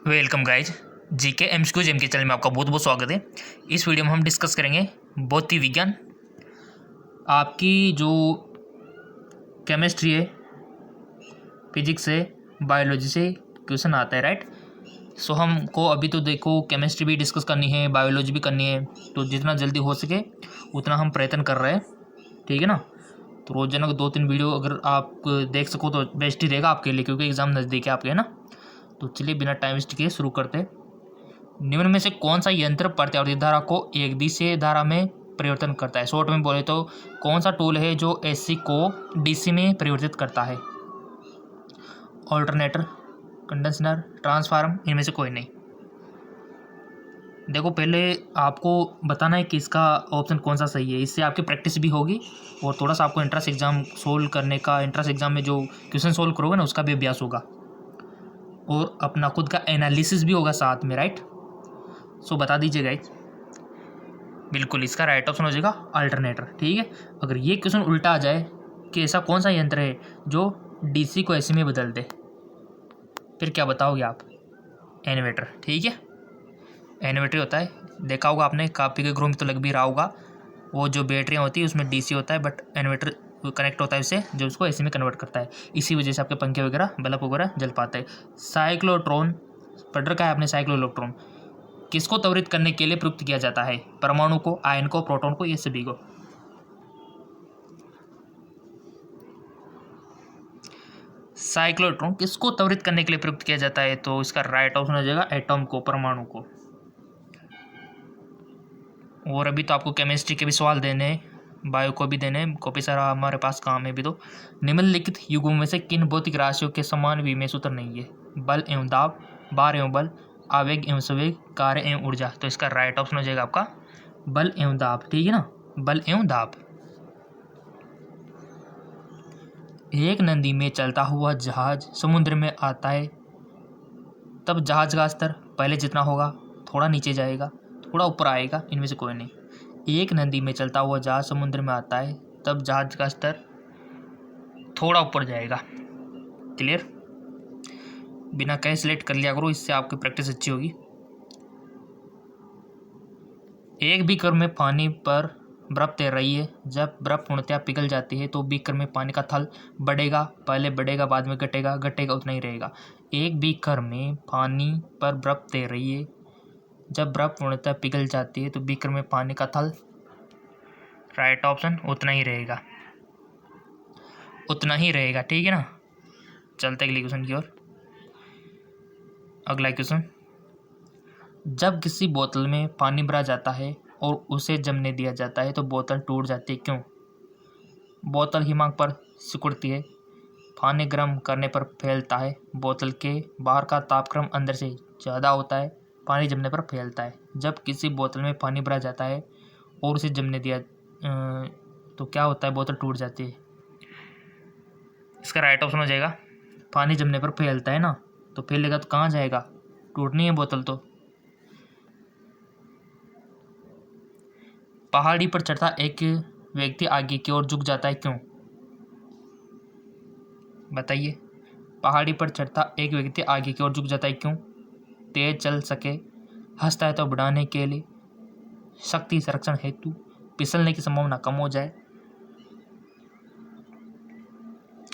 Welcome guys. GK MCQ gem के channel में आपका बहुत बहुत स्वागत है। इस वीडियो में हम डिस्कस करेंगे भौतिक विज्ञान। आपकी जो केमिस्ट्री है, फिजिक्स है, बायोलॉजी से क्वेश्चन आता है, राइट। सो हमको अभी तो देखो केमिस्ट्री भी डिस्कस करनी है, बायोलॉजी भी करनी है, तो जितना जल्दी हो सके उतना हम प्रयत्न कर रहे हैं, ठीक है ना। तो रोजाना 2-3 वीडियो अगर आप देख सको तो बेस्ट ही रहेगा आपके लिए, क्योंकि एग्ज़ाम नज़दीक है आपके, है ना। तो चलिए बिना टाइम वेस्ट किए शुरू करते हैं। निम्न में से कौन सा यंत्र प्रत्यावर्ती धारा को एक दिशा धारा में परिवर्तन करता है? शॉर्ट में बोले तो कौन सा टूल है जो एसी को डीसी में परिवर्तित करता है? ऑल्टरनेटर, कंडेंसर, ट्रांसफार्म, इनमें से कोई नहीं। देखो पहले आपको बताना है कि इसका ऑप्शन कौन सा सही है, इससे आपकी प्रैक्टिस भी होगी और थोड़ा सा आपको एंट्रेंस एग्जाम सोल्व करने का, एंट्रेंस एग्जाम में जो क्वेश्चन सोल्व करोगे ना उसका भी अभ्यास होगा और अपना खुद का एनालिसिस भी होगा साथ में, राइट। सो बता दीजिए गाइज। बिल्कुल इसका राइट ऑप्शन हो जाएगा अल्टरनेटर, ठीक है। अगर ये क्वेश्चन उल्टा आ जाए कि ऐसा कौन सा यंत्र है जो डीसी को एसी में बदल दे, फिर क्या बताओगे आप? इन्वर्टर, ठीक है। इन्वर्टर होता है, देखा होगा आपने, कापी के ग्रुप में तो लग भी रहा होगा। वो जो बैटरियाँ होती है उसमें डीसी होता है, बट इन्वर्टर कनेक्ट होता है उससे, जो उसको एसी में कन्वर्ट करता है। इसी वजह से आपके पंखे वगैरह, बल्ब वगैरह जल पाते हैं। साइक्लोट्रॉन पढ़ रखा है आपने? साइक्लोइलेक्ट्रॉन किसको त्वरित करने के लिए प्रयुक्त किया जाता है? परमाणु को, आयन को, प्रोटॉन को, ये सभी को। साइक्लोट्रॉन किसको त्वरित करने के लिए प्रयुक्त किया जाता है? तो इसका राइट ऑप्शन हो जाएगा एटॉम को, परमाणु को। और अभी तो आपको केमिस्ट्री के भी सवाल देने हैं, बायो को भी देने हैं, काफ़ी सारा हमारे पास काम है भी। तो निम्नलिखित युगों में से किन भौतिक राशियों के समान विमेय सूत्र नहीं है? बल एवं दाब, भार एवं बल, आवेग एवं संवेग, कार्य एवं ऊर्जा। तो इसका राइट ऑप्शन हो जाएगा आपका बल एवं दाब, ठीक है ना, बल एवं दाब। एक नदी में चलता हुआ जहाज समुद्र में आता है, तब जहाज का स्तर पहले जितना होगा थोड़ा नीचे जाएगा, थोड़ा ऊपर आएगा, इनमें से कोई नहीं। एक नदी में चलता हुआ जहाज समुद्र में आता है, तब जहाज का स्तर थोड़ा ऊपर जाएगा। क्लियर? बिना कहे सिलेक्ट कर लिया करो, इससे आपकी प्रैक्टिस अच्छी होगी। एक बीकर में पानी पर बर्फ तैर रही है, जब बर्फ पूर्णतः पिघल जाती है तो बीकर में पानी का थल बढ़ेगा, पहले बढ़ेगा बाद में घटेगा, घटेगा उतना ही रहेगा। एक बीकर में पानी पर बर्फ तैर रही है, जब बर्फ पूर्णतः पिघल जाती है तो बीकर में पानी का थल, राइट ऑप्शन, उतना ही रहेगा, उतना ही रहेगा, ठीक है ना। चलते अगले क्वेश्चन की ओर। अगला क्वेश्चन, जब किसी बोतल में पानी भरा जाता है और उसे जमने दिया जाता है तो बोतल टूट जाती है, क्यों? बोतल हिमांक पर सिकुड़ती है, पानी गर्म करने पर फैलता है, बोतल के बाहर का तापक्रम अंदर से ज़्यादा होता है, पानी जमने पर फैलता है। जब किसी बोतल में पानी भरा जाता है और उसे जमने दिया तो क्या होता है? बोतल टूट जाती है। इसका राइट ऑप्शन हो जाएगा पानी जमने पर फैलता है ना, तो फैलेगा तो कहाँ जाएगा? टूटनी है बोतल तो। पहाड़ी पर चढ़ता एक व्यक्ति आगे की ओर झुक जाता है, क्यों? बताइए। पहाड़ी पर चढ़ता एक व्यक्ति आगे की ओर झुक जाता है, क्यों? तेज चल सके, हंसता है तो बढ़ाने के लिए, शक्ति संरक्षण हेतु, फिसलने की संभावना कम हो जाए।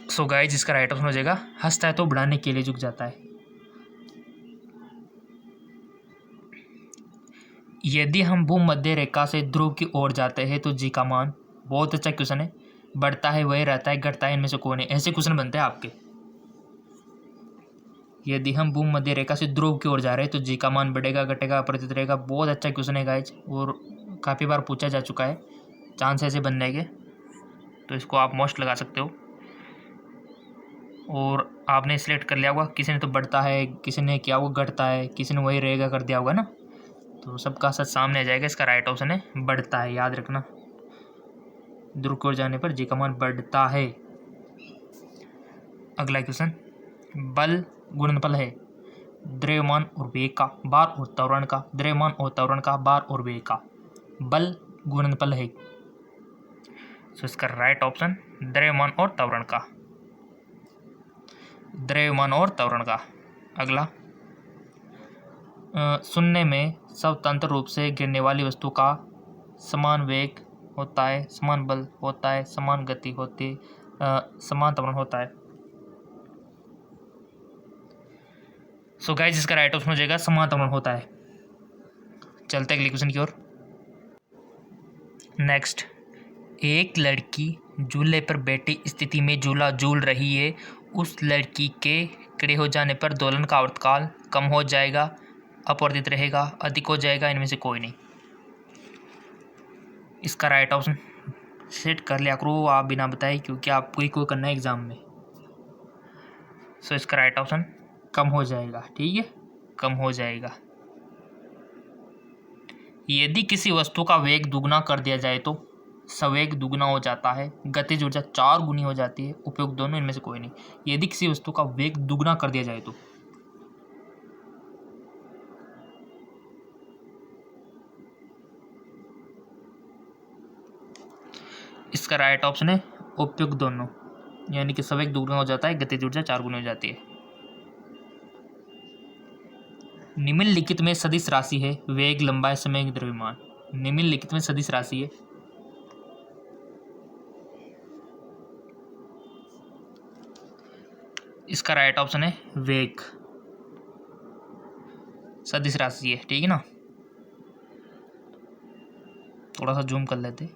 सो गाइस जिसका राइट ऑप्शन हो जाएगा हंसता है तो बढ़ाने के लिए झुक जाता है। यदि हम भूमध्य रेखा से ध्रुव की ओर जाते हैं तो जी का मान, बहुत अच्छा क्वेश्चन है, बढ़ता है वही रहता है, घटता है इनमें से कौन है? ऐसे क्वेश्चन बनते हैं आपके। यदि हम भूमध्य रेखा से ध्रुव की ओर जा रहे हैं तो जी का मान बढ़ेगा, घटेगा, अपरिवर्तित रहेगा। बहुत अच्छा क्वेश्चन है गाइज और काफ़ी बार पूछा जा चुका है, चांस ऐसे बनने के, तो इसको आप मोस्ट लगा सकते हो। और आपने सिलेक्ट कर लिया होगा, किसी ने तो बढ़ता है, किसी ने क्या होगा घटता है, किसी ने वही रहेगा कर दिया होगा ना, तो सबका सच सामने आ जाएगा। इसका राइट ऑप्शन है बढ़ता है, याद रखना। ध्रुव की ओर जाने पर जी का मान बढ़ता है। अगला क्वेश्चन, बल गुणनफल है द्रव्यमान और वेग का, भार और त्वरण का, द्रव्यमान और त्वरण का, भार और वेग का। बल गुणनफल है, तो इसका राइट ऑप्शन द्रव्यमान और त्वरण का, द्रव्यमान और त्वरण का। अगला, शून्य में स्वतंत्र रूप से गिरने वाली वस्तु का समान वेग होता है, समान बल होता है, समान गति होती है, समान त्वरण होता है। सो गाइस इसका राइट ऑप्शन हो जाएगा समान त्वरण होता है। चलते हैं अगले क्वेश्चन की ओर। नेक्स्ट, एक लड़की झूले पर बैठी स्थिति में झूला झूल रही है। उस लड़की के खड़े हो जाने पर दोलन का आवर्तकाल कम हो जाएगा, अपवर्तित रहेगा, अधिक हो जाएगा, इनमें से कोई नहीं। इसका राइट ऑप्शन सेट कर लिया करो आप बिना बताए, क्योंकि आपको ही कोई करना है एग्जाम में। सो इसका राइट ऑप्शन कम हो जाएगा। ठीक है, कम हो जाएगा। यदि किसी वस्तु का वेग दुगना कर दिया जाए तो संवेग दुगना हो जाता है, गतिज ऊर्जा 4 गुनी हो जाती है, उपयोग दोनों, इनमें से कोई नहीं। यदि किसी वस्तु का वेग दुगना कर दिया जाए तो इसका राइट ऑप्शन है उपयुक्त दोनों, यानी कि संवेग दुगना हो जाता है, गतिज ऊर्जा 4 गुनी हो जाती है। निम्नलिखित में सदिश राशि है वेग, लंबाई, समय, द्रव्यमान। निम्नलिखित में सदिश राशि है। इसका राइट ऑप्शन है वेग, सदिश राशि है। ठीक है ना, थोड़ा सा जूम कर लेते।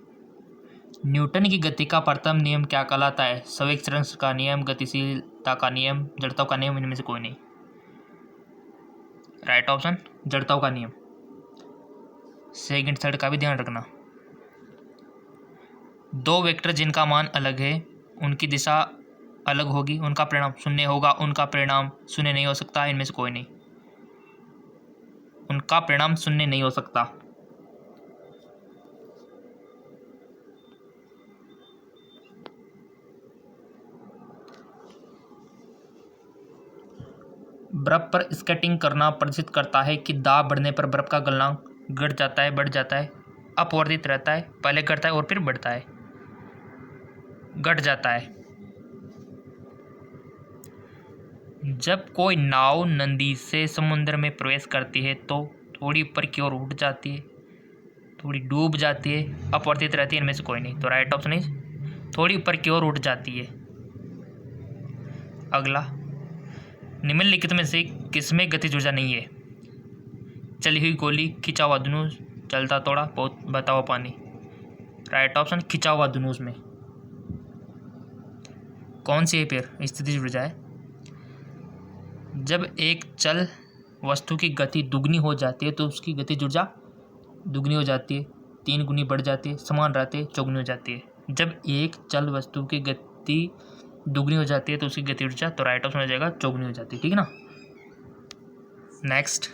न्यूटन की गति का प्रथम नियम क्या कहलाता है? संवेग क्षरण का नियम, गतिशीलता का नियम, जड़ता का नियम, इनमें से कोई नहीं। राइट ऑप्शन जड़ता का नियम। सेकंड थर्ड का भी ध्यान रखना। दो वेक्टर जिनका मान अलग है उनकी दिशा अलग होगी, उनका परिणाम शून्य होगा, उनका परिणाम शून्य नहीं हो सकता, इनमें से कोई नहीं। उनका परिणाम शून्य नहीं हो सकता। बर्फ पर स्केटिंग करना प्रदर्शित करता है कि दाब बढ़ने पर बर्फ का गलनांक घट जाता है, बढ़ जाता है, अपवर्तित रहता है, पहले घटता है और फिर बढ़ता है, घट जाता है। जब कोई नाव नदी से समुद्र में प्रवेश करती है तो थोड़ी ऊपर की ओर उठ जाती है, थोड़ी डूब जाती है, अपवर्तित रहती है, इनमें से कोई नहीं। तो राइट ऑप्शन इज थोड़ी ऊपर की ओर उठ जाती है। अगला, निम्नलिखित में से किसमें गतिज ऊर्जा नहीं है? चली हुई गोली, खिंचा हुआ धनुष, चलता तोड़ा, बहुत बहता हुआ पानी। राइट ऑप्शन खिंचा हुआ धनुष में। कौन सी है फिर स्थितिज ऊर्जा है? जब एक चल वस्तु की गति दुगनी हो जाती है तो उसकी गतिज ऊर्जा दुगनी हो जाती है, 3 गुनी बढ़ जाती है, समान रहती है, चौगुनी हो जाती है। जब एक चल वस्तु की गति दुगनी हो जाती है तो उसकी गति ऊर्जा, तो राइट ऑप्शन हो जाएगा चौगुनी हो जाती है। ठीक है ना। नेक्स्ट,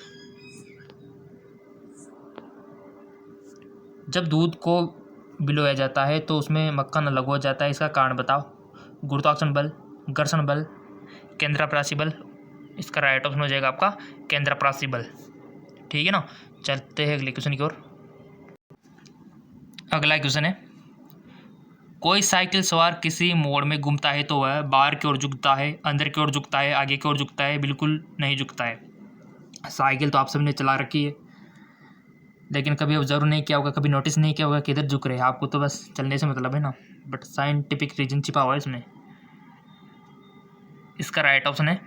जब दूध को भिगोया जाता है तो उसमें मक्खन अलग हो जाता है, इसका कारण बताओ। गुरुत्वाकर्षण बल, घर्षण बल, केंद्रापसाशी बल। इसका राइट ऑप्शन हो जाएगा आपका केंद्रापसाशी बल। ठीक है ना। चलते हैं अगले क्वेश्चन की ओर। अगला क्वेश्चन है, कोई साइकिल सवार किसी मोड़ में घूमता है तो वह बाहर की ओर झुकता है, अंदर की ओर झुकता है, आगे की ओर झुकता है, बिल्कुल नहीं झुकता है। साइकिल तो आप सबने चला रखी है, लेकिन कभी ऑब्जर्व नहीं किया होगा, कभी नोटिस नहीं किया होगा किधर झुक रहे हैं। आपको तो बस चलने से मतलब है ना, बट साइंटिफिक रीजन छिपा हुआ है इसमें। इसका राइट ऑप्शन है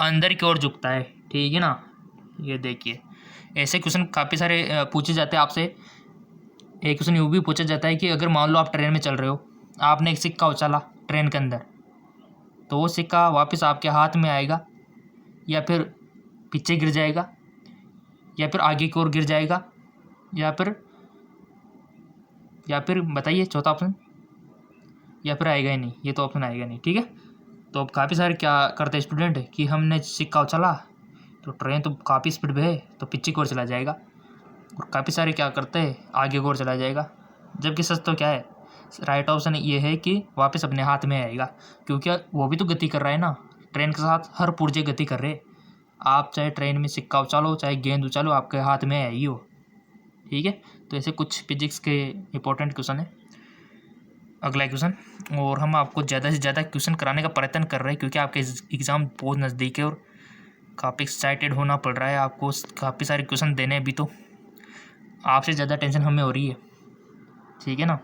अंदर की ओर झुकता है। ठीक है ना। ये देखिए, ऐसे क्वेश्चन काफ़ी सारे पूछे जाते हैं आपसे। एक क्वेश्चन यूँ भी पूछा जाता है कि अगर मान लो आप ट्रेन में चल रहे हो, आपने एक सिक्का उछाला ट्रेन के अंदर, तो वो सिक्का वापस आपके हाथ में आएगा या फिर पीछे गिर जाएगा या फिर आगे की ओर गिर जाएगा या फिर बताइए चौथा ऑप्शन, या फिर आएगा ही नहीं, ये तो ऑप्शन आएगा नहीं। ठीक है। तो अब काफ़ी सारे क्या करते हैं स्टूडेंट कि हमने सिक्का उछाला तो ट्रेन तो काफ़ी स्पीड में है तो पीछे की ओर चला जाएगा, और काफ़ी सारे क्या करते हैं आगे की ओर चला जाएगा। जबकि सच तो क्या है, राइट ऑप्शन ये है कि वापस अपने हाथ में आएगा, क्योंकि वो भी तो गति कर रहा है ना, ट्रेन के साथ हर पुर्जे गति कर रहे। आप चाहे ट्रेन में सिक्का उछालो चाहे गेंद उछालो, आपके हाथ में आएगी वो। ठीक है। तो ऐसे कुछ फिजिक्स के इंपॉर्टेंट क्वेश्चन है। अगला क्वेश्चन, और हम आपको ज़्यादा से ज़्यादा क्वेश्चन कराने का प्रयत्न कर रहे हैं क्योंकि आपके एग्ज़ाम बहुत नज़दीक है और काफ़ी एक्साइटेड होना पड़ रहा है आपको, काफ़ी सारे क्वेश्चन देने अभी तो आपसे ज़्यादा टेंशन हमें हो रही है, ठीक है ना।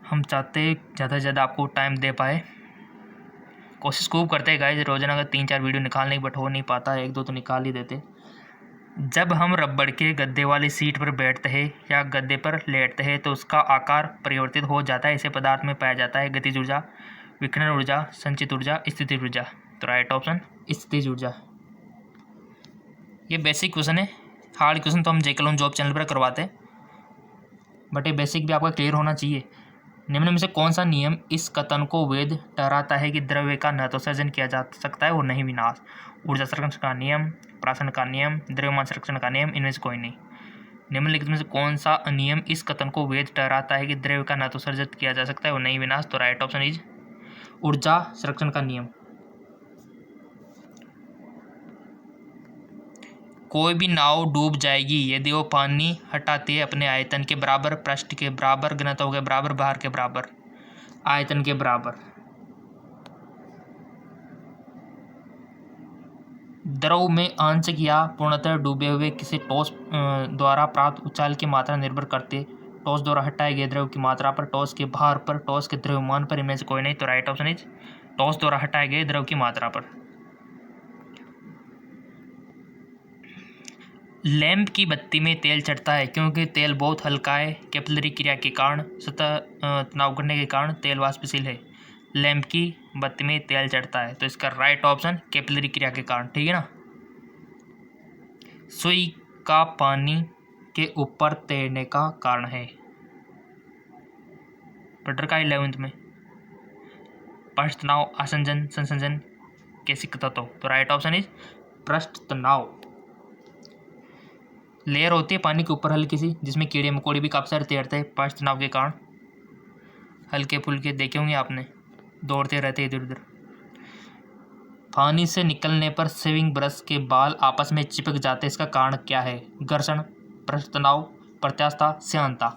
हम चाहते हैं ज़्यादा से ज़्यादा आपको टाइम दे पाए, कोशिश खूब करते हैं गाइस रोज़ाना का 3-4 वीडियो निकालने की, बट हो नहीं पाता, 1-2 तो निकाल ही देते। जब हम रबड़ के गद्दे वाली सीट पर बैठते हैं या गद्दे पर लेटते हैं तो उसका आकार परिवर्तित हो जाता है। ऐसे पदार्थ में पाया जाता है गतिज ऊर्जा, विकिरण ऊर्जा, संचित ऊर्जा, स्थितिज ऊर्जा। तो राइट ऑप्शन स्थितिज ऊर्जा। ये बेसिक क्वेश्चन है, हार्ड क्वेश्चन तो हम जेके लोन जॉब चैनल पर करवाते हैं, बट ये बेसिक भी आपका क्लियर होना चाहिए। निम्न में से कौन सा नियम इस कथन को वैध ठहराता है कि द्रव्य का न तो सृजन किया जा सकता है और न ही विनाश? ऊर्जा संरक्षण का नियम, प्राशन का नियम, द्रव्यमान संरक्षण का नियम, इनमें से कोई नहीं। निम्नलिखित में से कौन सा नियम इस कथन को वैध ठहराता है कि द्रव्य का न तो सृजित किया जा सकता है और न ही विनाश? तो राइट ऑप्शन इज ऊर्जा संरक्षण का नियम। कोई भी नाव डूब जाएगी यदि वो पानी हटाते अपने आयतन के बराबर, पृष्ठ के बराबर, घनत्व के बराबर, भार के बराबर, आयतन के बराबर। द्रव में आंशिक या पूर्णतः डूबे हुए किसी ठोस द्वारा प्राप्त उछाल की मात्रा निर्भर करते ठोस द्वारा हटाए गए द्रव की मात्रा पर, ठोस के भार पर, ठोस के द्रव्यमान पर, इनमें से कोई नहीं। तो राइट ऑप्शन इज ठोस द्वारा हटाए गए द्रव की मात्रा पर। लैंप की बत्ती में तेल चढ़ता है क्योंकि तेल बहुत हल्का है। कैपिलरी क्रिया के कारण सतह तनाव करने के कारण तेल वाष्पशील है। लैंप की बत्ती में तेल चढ़ता है, तो इसका राइट ऑप्शन कैपिलरी क्रिया के कारण, ठीक है ना। सुई का पानी के ऊपर तैरने का कारण है। पढ़ का 11th में पृष्ठ तनाव, आसंजन, संसंजन, कैसिक तत्व। तो राइट ऑप्शन इज पृष्ठ तनाव। लेयर होती है पानी के ऊपर हल्की सी, जिसमें कीड़े मकोड़े भी काफ़ी सारे तैरते हैं पृष्ठ तनाव के कारण। हल्के फुल्के देखे होंगे आपने, दौड़ते रहते इधर उधर। पानी से निकलने पर शेविंग ब्रश के बाल आपस में चिपक जाते, इसका कारण क्या है? घर्षण, पृष्ठ तनाव, प्रत्यास्थता, श्यानता।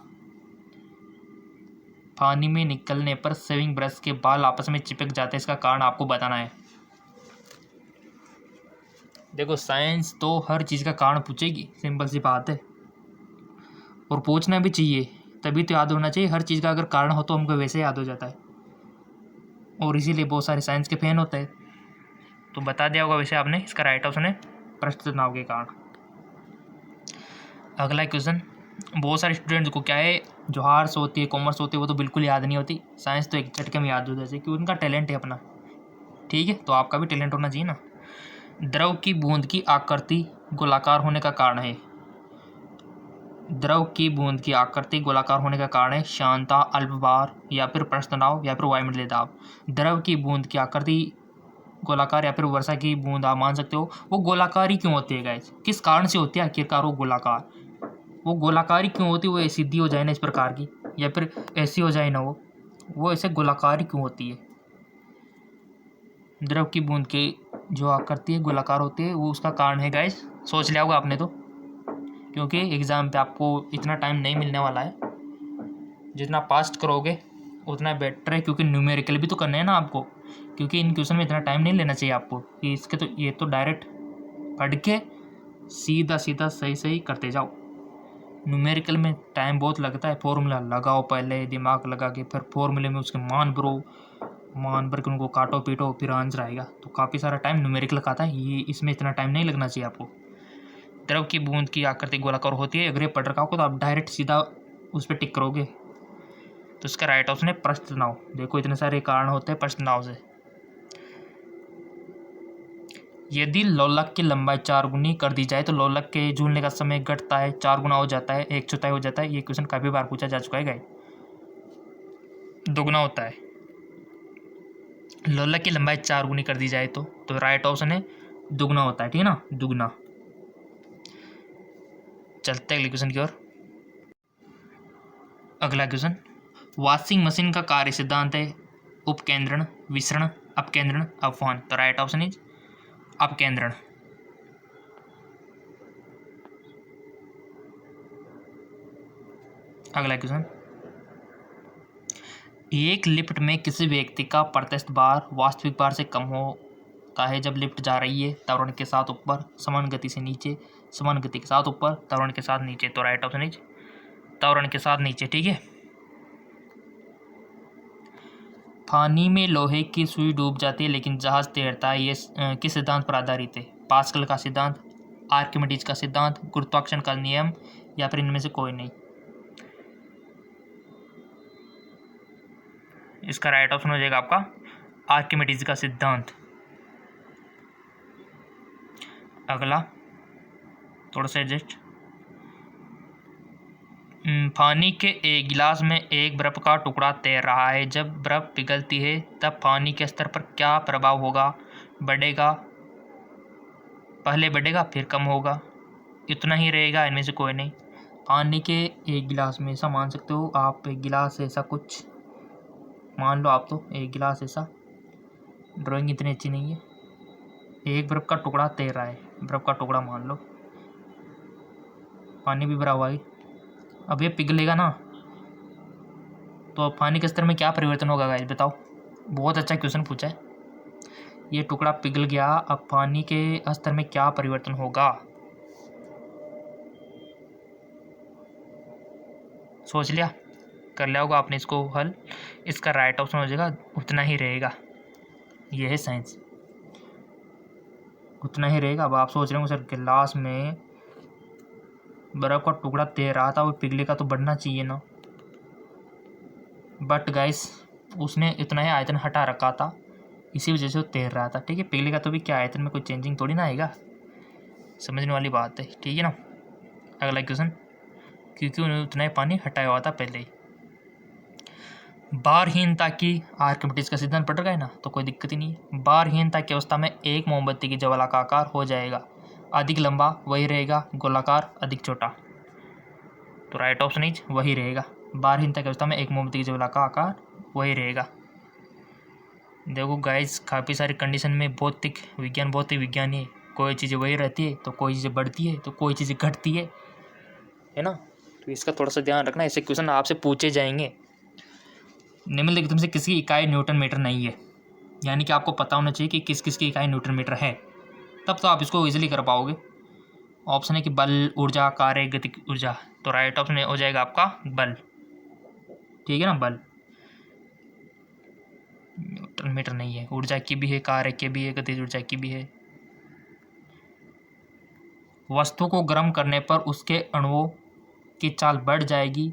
पानी में निकलने पर शेविंग ब्रश के बाल आपस में चिपक जाते, इसका कारण आपको बताना है। देखो साइंस तो हर चीज़ का कारण पूछेगी, सिंपल सी बात है, और पूछना भी चाहिए, तभी तो याद होना चाहिए। हर चीज़ का अगर कारण हो तो हमको वैसे याद हो जाता है, और इसीलिए बहुत सारे साइंस के फैन होते हैं। तो बता दिया होगा वैसे आपने, इसका राइट ऑप्शन है पृष्ठ तनाव के कारण। अगला क्वेश्चन, बहुत सारे स्टूडेंट्स को क्या है, जो आर्ट्स होती है, कॉमर्स होती है, वो तो बिल्कुल याद नहीं होती। साइंस तो एक झटके में याद हो जाती है, क्योंकि उनका टैलेंट है अपना, ठीक है। तो आपका भी टैलेंट होना चाहिए ना। द्रव की बूंद की आकृति गोलाकार होने का कारण है। द्रव की बूंद की आकृति गोलाकार होने का कारण है श्यानता, अल्पभार, या फिर पृष्ठ तनाव, या फिर वायुमंडलीय दाब। द्रव की बूंद की आकृति गोलाकार या फिर वर्षा की बूंद आप मान सकते हो। वो गोलाकार ही क्यों होती है गाइस? किस कारण से होती है आखिरकार वो गोलाकार? वो गोलाकार ही क्यों होती है? वो सीधी हो जाए ना इस प्रकार की, या फिर ऐसी हो जाए ना, वो ऐसे गोलाकार ही क्यों होती है? द्रव की बूंद की जो आकृति है गोलाकार होती है, वो उसका कारण है गाइस। सोच लिया होगा आपने तो, क्योंकि एग्ज़ाम पे आपको इतना टाइम नहीं मिलने वाला है। जितना फास्ट करोगे उतना बेटर है, क्योंकि न्यूमेरिकल भी तो करना है ना आपको, क्योंकि इन क्वेश्चन में इतना टाइम नहीं लेना चाहिए आपको कि इसके तो ये तो डायरेक्ट पढ़ के सीधा सीधा सही सही करते जाओ। न्यूमेरिकल में टाइम बहुत लगता है, फॉर्मूला लगाओ पहले दिमाग लगा के, फिर फॉर्मूले में उसके मान भरो, मान भर के उनको काटो पीटो, फिर आंसर आएगा। तो काफ़ी सारा टाइम न्यूमेरिकल का आता है, ये इसमें इतना टाइम नहीं लगना चाहिए आपको। द्रव की बूंद की आकृति गोलाकार होती है, अगर ये पढ़ रखा होगा तो आप डायरेक्ट सीधा उस पर टिक करोगे। तो इसका राइट ऑप्शन है पृष्ठ तनाव। देखो इतने सारे कारण होते हैं पृष्ठ तनाव से। यदि लोलक की लंबाई 4 गुनी कर दी जाए तो लोलक के झूलने का समय घटता है, 4 गुना हो जाता है, 1/4 हो जाता है। ये क्वेश्चन काफ़ी बार पूछा जा चुका है गाइस। दोगुना होता है। लोलक की लंबाई 4 गुनी कर दी जाए तो राइट ऑप्शन है दुगना होता है, ठीक है ना, दुगना। चलते हैं अगले क्वेश्चन की ओर। अगला क्वेश्चन, वॉशिंग मशीन का कार्य सिद्धांत है उपकेंद्रण, विसरण, अपकेंद्रण, अपवहन। तो राइट ऑप्शन इज अपकेंद्रण। अगला क्वेश्चन, एक लिफ्ट में किसी व्यक्ति का प्रत्यक्ष भार वास्तविक भार से कम हो होता है जब लिफ्ट जा रही है त्वरण के साथ ऊपर, समान गति से नीचे, समान गति के साथ ऊपर, त्वरण के साथ नीचे। तो राइट ऑप्शन इज त्वरण के साथ नीचे। ठीक है। पानी में लोहे की सुई डूब जाती है लेकिन जहाज तैरता है, ये किस सिद्धांत पर आधारित है? पास्कल का सिद्धांत, आर्किमिडीज का सिद्धांत, गुरुत्वाकर्षण का नियम, या फिर इनमें से कोई नहीं। इसका राइट ऑप्शन हो जाएगा आपका आर्किमिडीज का सिद्धांत। अगला थोड़ा सा एडजस्ट। पानी के एक गिलास में एक बर्फ का टुकड़ा तैर रहा है। जब बर्फ पिघलती है तब पानी के स्तर पर क्या प्रभाव होगा? बढ़ेगा, पहले बढ़ेगा फिर कम होगा, इतना ही रहेगा, इनमें से कोई नहीं। पानी के एक गिलास में, ऐसा मान सकते हो आप, एक गिलास ऐसा कुछ मान लो आप, तो एक गिलास ऐसा, ड्राइंग इतनी अच्छी नहीं है। एक बर्फ का टुकड़ा तैर रहा है, बर्फ का टुकड़ा मान लो, पानी भी भरा हुआ है। अब ये पिघलेगा ना, तो पानी के स्तर में क्या परिवर्तन होगा गाइस बताओ? बहुत अच्छा क्वेश्चन पूछा है। ये टुकड़ा पिघल गया, अब पानी के स्तर में क्या परिवर्तन होगा? सोच लिया, कर लिया होगा आपने इसको हल। इसका राइट ऑप्शन हो जाएगा उतना ही रहेगा। ये है साइंस, उतना ही रहेगा। अब आप सोच रहे हो सर गिलास में बर्फ का टुकड़ा तैर रहा था, वो पिघलेगा तो बढ़ना चाहिए ना, बट गाइस उसने इतना ही आयतन हटा रखा था, इसी वजह से वो तैर रहा था। ठीक है, पिघलेगा तो भी क्या, आयतन में कोई चेंजिंग थोड़ी ना आएगा, समझने वाली बात है। ठीक है ना। अगला क्वेश्चन, क्योंकि उन्होंने उतना ही पानी हटाया हुआ था पहले ही। भारहीनता की, आर्किमिडीज का सिद्धांत पढ़ रखा है ना, तो कोई दिक्कत ही नहीं है। भारहीनता की अवस्था में एक मोमबत्ती की ज्वाला का आकार हो जाएगा, अधिक लंबा वही रहेगा, गोलाकार अधिक छोटा। तो राइट ऑप्शन इज वही रहेगा। भारहीनता की अवस्था में एक मोमबत्ती की ज्वाला का आकार वही रहेगा। देखो गाइस, काफ़ी सारी कंडीशन में भौतिक विज्ञान बहुत ही विज्ञानी है। कोई चीज़ें वही रहती है तो कोई चीज़ें बढ़ती है तो कोई चीज़ें घटती है ना। तो इसका थोड़ा सा ध्यान रखना, ऐसे क्वेश्चन आपसे पूछे जाएंगे। निम्नलिखित में से किसकी इकाई न्यूटन मीटर नहीं है? यानी कि आपको पता होना चाहिए कि किस किस की इकाई न्यूटन मीटर है, तब तो आप इसको इजीली कर पाओगे। ऑप्शन है कि बल, ऊर्जा, कार्य, गतिक ऊर्जा। तो राइट ऑप्शन हो जाएगा आपका बल। ठीक है ना, बल। न्यूटन मीटर नहीं है, ऊर्जा की भी है, कार्य की भी है, गतिज ऊर्जा की भी है। वस्तु को गर्म करने पर उसके अणुओं की चाल बढ़ जाएगी,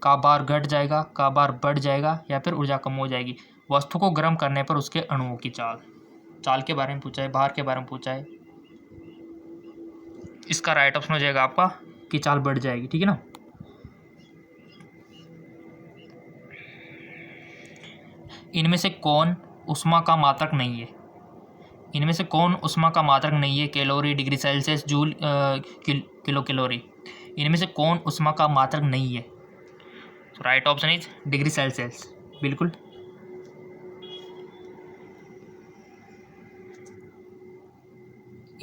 का बार घट जाएगा, का बार बढ़ जाएगा, या फिर ऊर्जा कम हो जाएगी? वस्तु को गर्म करने पर उसके अणुओं की चाल, चाल के बारे में पूछा है, भार के बारे में पूछा है। इसका राइट ऑप्शन हो जाएगा आपका कि चाल बढ़ जाएगी। ठीक है ना। इनमें से कौन ऊष्मा का मात्रक नहीं है? इनमें से कौन ऊष्मा का मात्रक नहीं है? Calorie, degree Celsius, joule, kilo calorie. इनमें से कौन ऊष्मा का मात्रक नहीं है? तो right option is degree Celsius, बिल्कुल।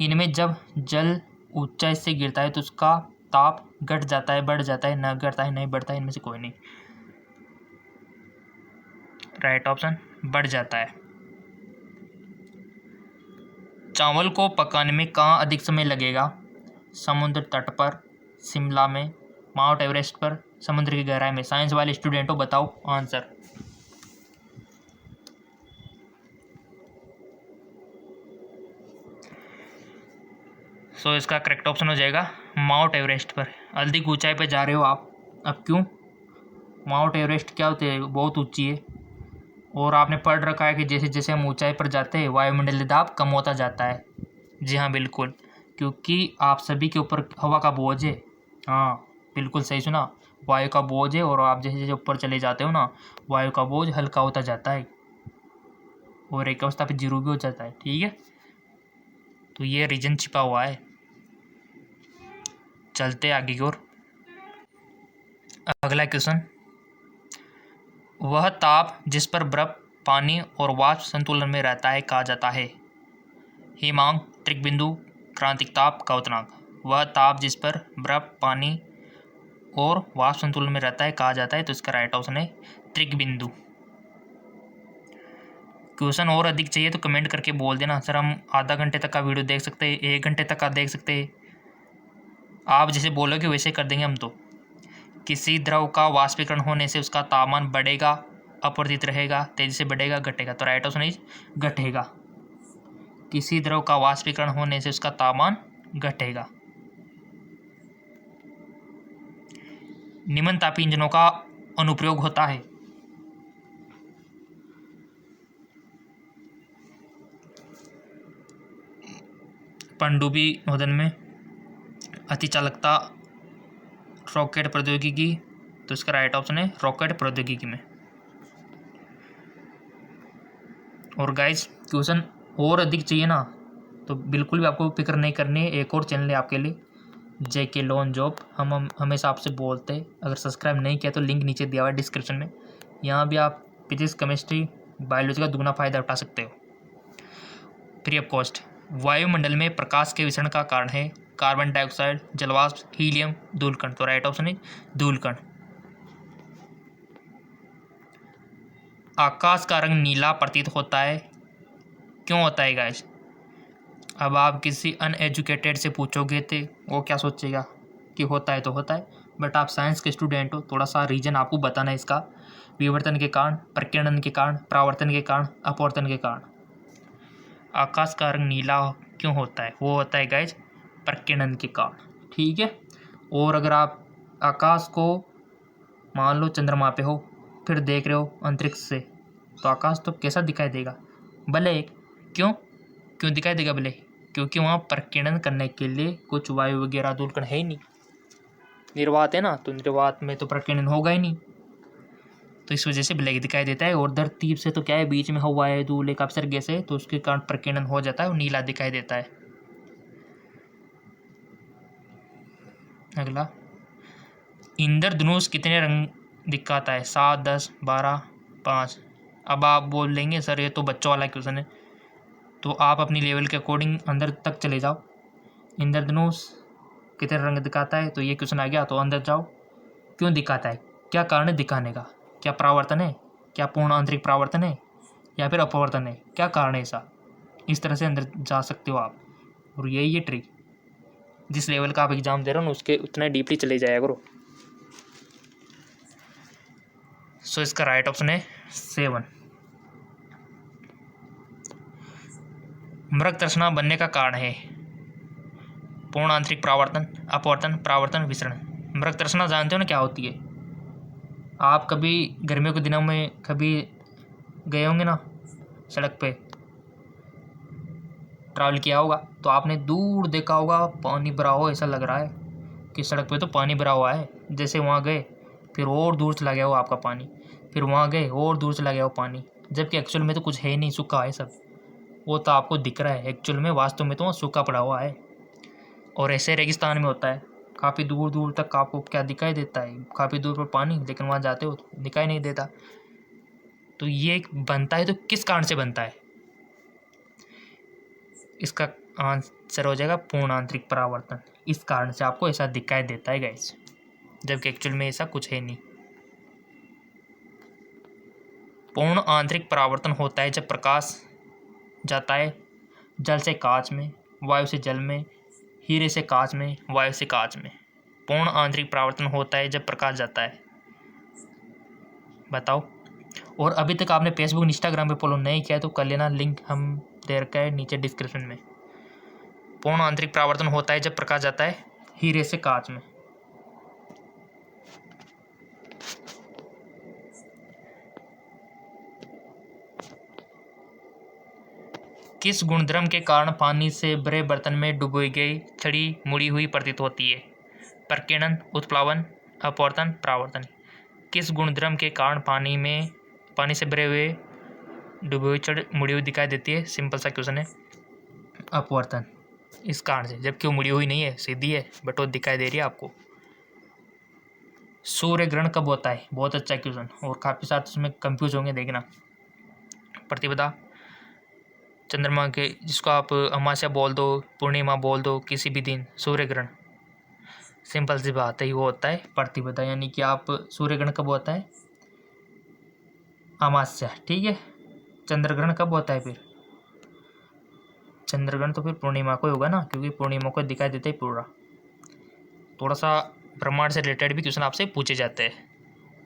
इनमें जब जल ऊंचाई से गिरता है तो उसका ताप घट जाता है, बढ़ जाता है, न घटता है, नहीं बढ़ता है, इनमें से कोई नहीं। राइट ऑप्शन बढ़ जाता है। चावल को पकाने में कहाँ अधिक समय लगेगा? समुद्र तट पर, शिमला में, माउंट एवरेस्ट पर, समुद्र की गहराई में। साइंस वाले स्टूडेंटों बताओ आंसर। सो इसका करेक्ट ऑप्शन हो जाएगा माउंट एवरेस्ट पर। अधिक ऊंचाई पर जा रहे हो आप। अब क्यों? माउंट एवरेस्ट क्या होती है, बहुत ऊंची है, और आपने पढ़ रखा है कि जैसे जैसे हम ऊंचाई पर जाते हैं वायुमंडलीय दाब कम होता जाता है। जी हाँ बिल्कुल, क्योंकि आप सभी के ऊपर हवा का बोझ है। हाँ बिल्कुल सही सुना, वायु का बोझ है, और आप जैसे जैसे ऊपर चले जाते हो ना, वायु का बोझ हल्का होता जाता है और एक अवस्था पे जीरो भी हो जाता है। ठीक है, तो ये रीजन छिपा हुआ है। चलते आगे की ओर। अगला क्वेश्चन, वह ताप जिस पर बर्फ, पानी और वाष्प संतुलन में रहता है कहा जाता है? हिमांक, त्रिक बिंदु, क्रांतिक ताप, क्वथनांक। वह ताप जिस पर बर्फ, पानी और वाष्प संतुलन में रहता है कहा जाता है? तो इसका राइट ऑप्शन है त्रिक बिंदु। क्वेश्चन और अधिक चाहिए तो कमेंट करके बोल देना सर, हम आधा घंटे तक का वीडियो देख सकते हैं, 1 घंटे तक का देख सकते हैं। आप जैसे बोलोगे वैसे कर देंगे हम तो। किसी द्रव का वाष्पीकरण होने से उसका तापमान बढ़ेगा, अपवर्तित रहेगा, तेजी से बढ़ेगा, घटेगा। तो राइट ऑप्शन इज घटेगा। किसी द्रव का वाष्पीकरण होने से उसका तापमान घटेगा। निम्न तापीय इंजनों का अनुप्रयोग होता है। पनडुब्बी नोदन में, अतिचालकता रॉकेट प्रौद्योगिकी, तो इसका राइट ऑप्शन है रॉकेट प्रौद्योगिकी में। और गाइस क्वेश्चन और अधिक चाहिए ना तो बिल्कुल भी आपको फिक्र नहीं करनी है, एक और चैनल है आपके लिए, JK लोन जॉब। हम हमेशा आपसे बोलते हैं, अगर सब्सक्राइब नहीं किया तो लिंक नीचे दिया हुआ है डिस्क्रिप्शन में। यहाँ भी आप फिजिक्स, केमिस्ट्री, बायोलॉजी का दुगना फायदा उठा सकते हो फ्री ऑफ कॉस्ट। वायुमंडल में प्रकाश के विसरण का कारण है कार्बन डाइऑक्साइड, जलवाष्प, हीलियम, धूलकण। तो राइट ऑप्शन है धूलकण। आकाश का रंग नीला प्रतीत होता है, क्यों होता है गाइस? अब आप किसी अनएजुकेटेड से पूछोगे तो वो क्या सोचेगा कि होता है तो होता है, बट आप साइंस के स्टूडेंट हो, थोड़ा सा रीजन आपको बताना है इसका। विवर्तन के कारण, प्रकीर्णन के कारण, परावर्तन के कारण, अपवर्तन के कारण। आकाश का रंग नीला क्यों होता है? वो होता है गाइस प्रकीर्णन के कारण, ठीक है। और अगर आप आकाश को मान लो चंद्रमा पे हो, फिर देख रहे हो अंतरिक्ष से, तो आकाश तो कैसा दिखाई देगा? भले। क्यों दिखाई देगा भले? क्योंकि वहाँ प्रकीर्णन करने के लिए कुछ वायु वगैरह धूलकण है ही नहीं, निर्वात है ना, तो निर्वात में तो प्रकीर्णन होगा ही नहीं, तो इस वजह से ब्लैक दिखाई देता है। और धरती से तो क्या है, बीच में हवा है, धूल एक अपसर गैस है, तो उसके कारण प्रकीर्णन हो जाता है और नीला दिखाई देता है। अगला, इंद्रधनुष कितने रंग दिखाता है? 7, 10, 12, 5। अब आप बोल देंगे सर ये तो बच्चों वाला क्वेश्चन है, तो आप अपनी लेवल के अकॉर्डिंग अंदर तक चले जाओ। इंद्रधनुष कितने रंग दिखाता है, तो ये क्वेश्चन आ गया, तो अंदर जाओ। क्यों दिखाता है, क्या कारण है दिखाने का? क्या परावर्तन है, क्या पूर्ण आंतरिक परावर्तन है, या फिर अपवर्तन है? क्या कारण है ऐसा? इस तरह से अंदर जा सकते हो आप। और यही ये ट्रिक, जिस लेवल का आप एग्जाम दे रहे हो ना उसके उतना डीपली चले जाया करो। सो इसका राइट ऑप्शन है 7। मृग तृष्णा बनने का कारण है पूर्ण आंतरिक परावर्तन, अपवर्तन, परावर्तन, विसरण। मृग तृष्णा जानते हो ना क्या होती है? आप कभी गर्मियों के दिनों में कभी गए होंगे ना सड़क पे, ट्रैवल किया होगा, तो आपने दूर देखा होगा पानी भरा हो, ऐसा लग रहा है कि सड़क पे तो पानी भरा हुआ है। जैसे वहाँ गए फिर और दूर चला गया हो आपका पानी, फिर वहाँ गए और दूर चला गया हो पानी, जबकि एक्चुअल में तो कुछ है ही नहीं, सूखा है सब। वो तो आपको दिख रहा है, एक्चुअल में वास्तव में तो वहाँ सूखा पड़ा हुआ है। और ऐसे रेगिस्तान में होता है, काफ़ी दूर दूर तक आपको क्या दिखाई देता है, काफ़ी दूर पर पानी, लेकिन वहाँ जाते हो तो दिखाई नहीं देता। तो ये बनता है तो किस कारण से बनता है? इसका आंसर हो जाएगा पूर्ण आंतरिक परावर्तन। इस कारण से आपको ऐसा दिखाई देता है गाइस, जबकि एक्चुअल में ऐसा कुछ है नहीं। पूर्ण आंतरिक परावर्तन होता है जब प्रकाश जाता है जल से कांच में, वायु से जल में, हीरे से कांच में, वायु से कांच में। पूर्ण आंतरिक परावर्तन होता है जब प्रकाश जाता है। बताओ। और अभी तक आपने फेसबुक, इंस्टाग्राम पे फॉलो नहीं किया तो कर लेना, लिंक हम दे रखा है नीचे डिस्क्रिप्शन में। पूर्ण आंतरिक परावर्तन होता है जब प्रकाश जाता है हीरे से कांच में। किस गुणधर्म के कारण पानी से भरे बर्तन में डुबोई गई छड़ी मुड़ी हुई प्रतीत होती है? प्रकीर्णन, उत्प्लावन, अपवर्तन, परावर्तन। किस गुणधर्म के कारण पानी से भरे हुए डुबी हुई छड़ी मुड़ी हुई दिखाई देती है? सिंपल सा क्वेश्चन है, अपवर्तन। इस कारण से, जबकि वो मुड़ी हुई नहीं है, सीधी है, बट वो दिखाई दे रही है आपको। सूर्य ग्रहण कब होता है? बहुत अच्छा क्वेश्चन, और काफ़ी सारे उसमें कंफ्यूज होंगे, देखना। प्रतिपदा, चंद्रमा के, जिसको आप अमावस्या बोल दो, पूर्णिमा बोल दो, किसी भी दिन सूर्य ग्रहण, सिंपल सी बात है, वो होता है प्रतिपदा। यानी कि आप सूर्य ग्रहण कब होता है? अमावस्या, ठीक है। चंद्रग्रहण कब होता है फिर? चंद्रग्रहण तो फिर पूर्णिमा को ही होगा ना, क्योंकि पूर्णिमा को दिखाई देता है पूरा। थोड़ा सा ब्रह्मांड से रिलेटेड भी क्वेश्चन आपसे पूछे जाते हैं।